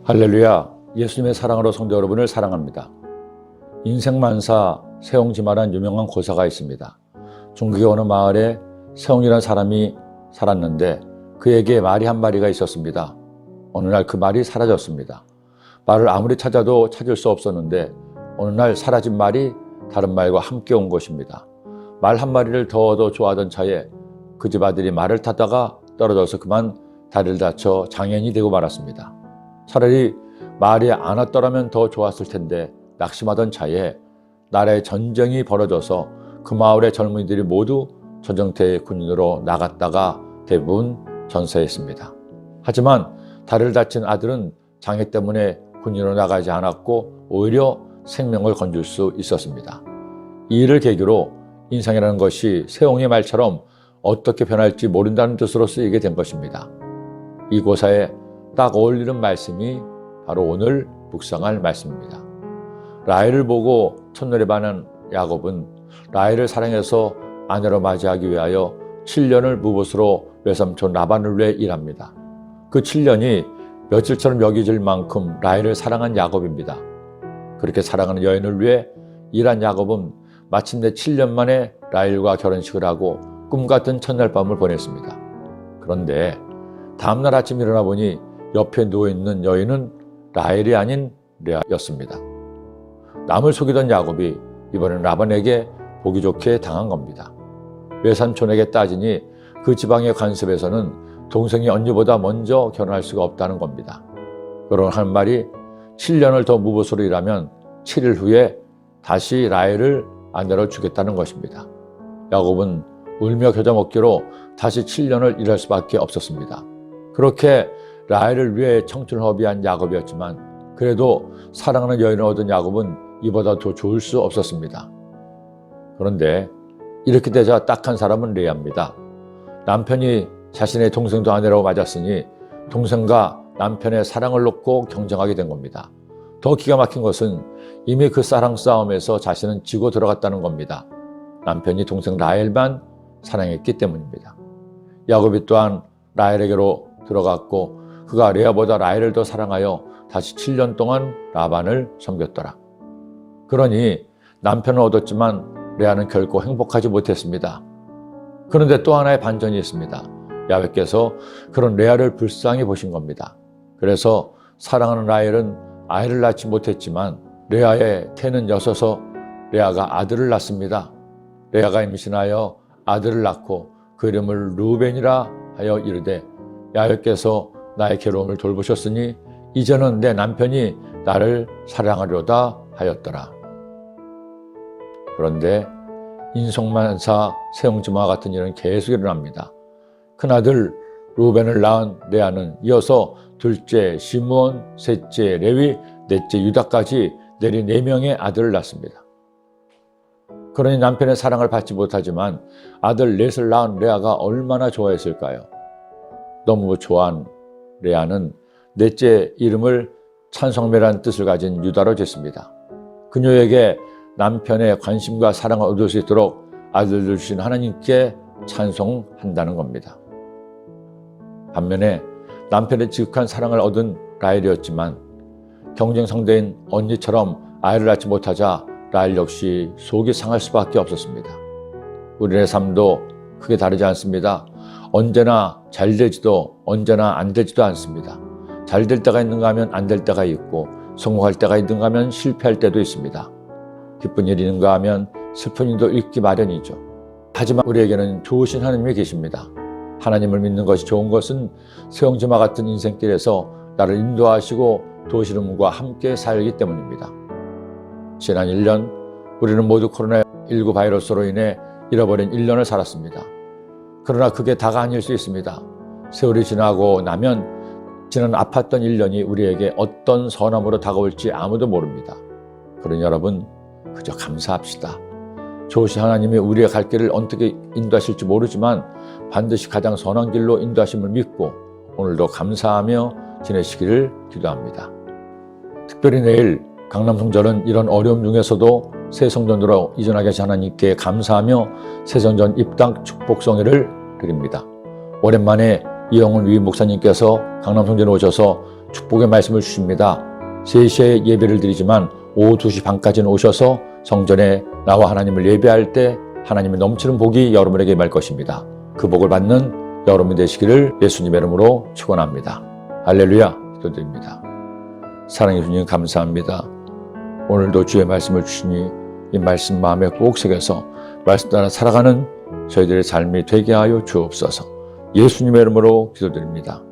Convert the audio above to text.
할렐루야, 예수님의 사랑으로 성도 여러분을 사랑합니다. 인생만사 세옹지마라는 유명한 고사가 있습니다. 중국의 어느 마을에 세옹이라는 사람이 살았는데 그에게 말이 한 마리가 있었습니다. 어느 날 그 말이 사라졌습니다. 말을 아무리 찾아도 찾을 수 없었는데 어느 날 사라진 말이 다른 말과 함께 온 것입니다. 말 한 마리를 더 좋아하던 차에 그 집 아들이 말을 타다가 떨어져서 그만 다리를 다쳐 장애인이 되고 말았습니다. 차라리 말이 안 왔더라면 더 좋았을 텐데 낙심하던 차에 나라의 전쟁이 벌어져서 그 마을의 젊은이들이 모두 전쟁터의 군인으로 나갔다가 대부분 전사했습니다. 하지만 다리를 다친 아들은 장애 때문에 군인으로 나가지 않았고 오히려 생명을 건질 수 있었습니다. 이 일을 계기로 인생이라는 것이 세옹의 말처럼 어떻게 변할지 모른다는 뜻으로 쓰이게 된 것입니다. 이 고사에 딱 어울리는 말씀이 바로 오늘 묵상할 말씀입니다. 라헬을 보고 첫눈에 반한 야곱은 라헬을 사랑해서 아내로 맞이하기 위하여 7년을 무봇으로 외삼촌 라반을 위해 일합니다. 그 7년이 며칠처럼 여겨질 만큼 라헬을 사랑한 야곱입니다. 그렇게 사랑하는 여인을 위해 일한 야곱은 마침내 7년 만에 라헬과 결혼식을 하고 꿈같은 첫날 밤을 보냈습니다. 그런데 다음날 아침 일어나 보니 옆에 누워있는 여인은 라헬이 아닌 레아였습니다. 남을 속이던 야곱이 이번엔 라반에게 보기 좋게 당한 겁니다. 외삼촌에게 따지니 그 지방의 관습에서는 동생이 언니보다 먼저 결혼할 수가 없다는 겁니다. 결혼한 말이 7년을 더 무봇으로 일하면 7일 후에 다시 라헬을 아내로 주겠다는 것입니다. 야곱은 울며 겨자 먹기로 다시 7년을 일할 수밖에 없었습니다. 그렇게 라헬을 위해 청춘을 허비한 야곱이었지만 그래도 사랑하는 여인을 얻은 야곱은 이보다 더 좋을 수 없었습니다. 그런데 이렇게 되자 딱한 사람은 레아입니다. 남편이 자신의 동생도 아내라고 맞았으니 동생과 남편의 사랑을 놓고 경쟁하게 된 겁니다. 더 기가 막힌 것은 이미 그 사랑 싸움에서 자신은 지고 들어갔다는 겁니다. 남편이 동생 라헬만 사랑했기 때문입니다. 야곱이 또한 라헬에게로 들어갔고 그가 레아보다 라헬을 더 사랑하여 다시 7년 동안 라반을 섬겼더라. 그러니 남편은 얻었지만 레아는 결코 행복하지 못했습니다. 그런데 또 하나의 반전이 있습니다. 야훼께서 그런 레아를 불쌍히 보신 겁니다. 그래서 사랑하는 라헬은 아이를 낳지 못했지만 레아의 태는 여서서 레아가 아들을 낳습니다. 레아가 임신하여 아들을 낳고 그 이름을 르우벤이라 하여 이르되 야훼께서 나의 괴로움을 돌보셨으니 이제는 내 남편이 나를 사랑하려다 하였더라. 그런데 인성만사 세옹지마 같은 일은 계속 일어납니다. 큰아들 르우벤을 낳은 레아는 이어서 둘째 시므온, 셋째 레위, 넷째 유다까지 내리 4명의 아들을 낳습니다. 그러니 남편의 사랑을 받지 못하지만 아들 넷을 낳은 레아가 얼마나 좋아했을까요? 너무 좋아한 레아는 넷째 이름을 찬송매라는 뜻을 가진 유다로 짓습니다. 그녀에게 남편의 관심과 사랑을 얻을 수 있도록 아들을 주신 하나님께 찬송한다는 겁니다. 반면에 남편의 지극한 사랑을 얻은 라헬이었지만 경쟁 상대인 언니처럼 아이를 낳지 못하자 라헬 역시 속이 상할 수밖에 없었습니다. 우리의 삶도 크게 다르지 않습니다. 언제나 잘 되지도 언제나 안 되지도 않습니다. 잘 될 때가 있는가 하면 안 될 때가 있고 성공할 때가 있는가 하면 실패할 때도 있습니다. 기쁜 일이 있는가 하면 슬픈 일도 있기 마련이죠. 하지만 우리에게는 좋으신 하나님이 계십니다. 하나님을 믿는 것이 좋은 것은 세옹지마 같은 인생길에서 나를 인도하시고 도우시는 분과 함께 살기 때문입니다. 지난 1년 우리는 모두 코로나19 바이러스로 인해 잃어버린 1년을 살았습니다. 그러나 그게 다가 아닐 수 있습니다. 세월이 지나고 나면 지난 아팠던 1년이 우리에게 어떤 선함으로 다가올지 아무도 모릅니다. 그러니 여러분 그저 감사합시다. 좋으신 하나님이 우리의 갈 길을 어떻게 인도하실지 모르지만 반드시 가장 선한 길로 인도하심을 믿고 오늘도 감사하며 지내시기를 기도합니다. 특별히 내일 강남성전은 이런 어려움 중에서도 새 성전으로 이전하게 하신 하나님께 감사하며 새 성전 입당 축복성회를 드립니다. 오랜만에 이영훈 위 목사님께서 강남성전에 오셔서 축복의 말씀을 주십니다. 3시에 예배를 드리지만 오후 2시 반까지는 오셔서 성전에 나와 하나님을 예배할 때 하나님의 넘치는 복이 여러분에게 임할 것입니다. 그 복을 받는 여러분이 되시기를 예수님의 이름으로 축원합니다. 할렐루야 기도드립니다. 사랑해 주님 감사합니다. 오늘도 주의 말씀을 주시니 이 말씀 마음에 꼭 새겨서 말씀 따라 살아가는 저희들의 삶이 되게 하여 주옵소서. 예수님의 이름으로 기도드립니다.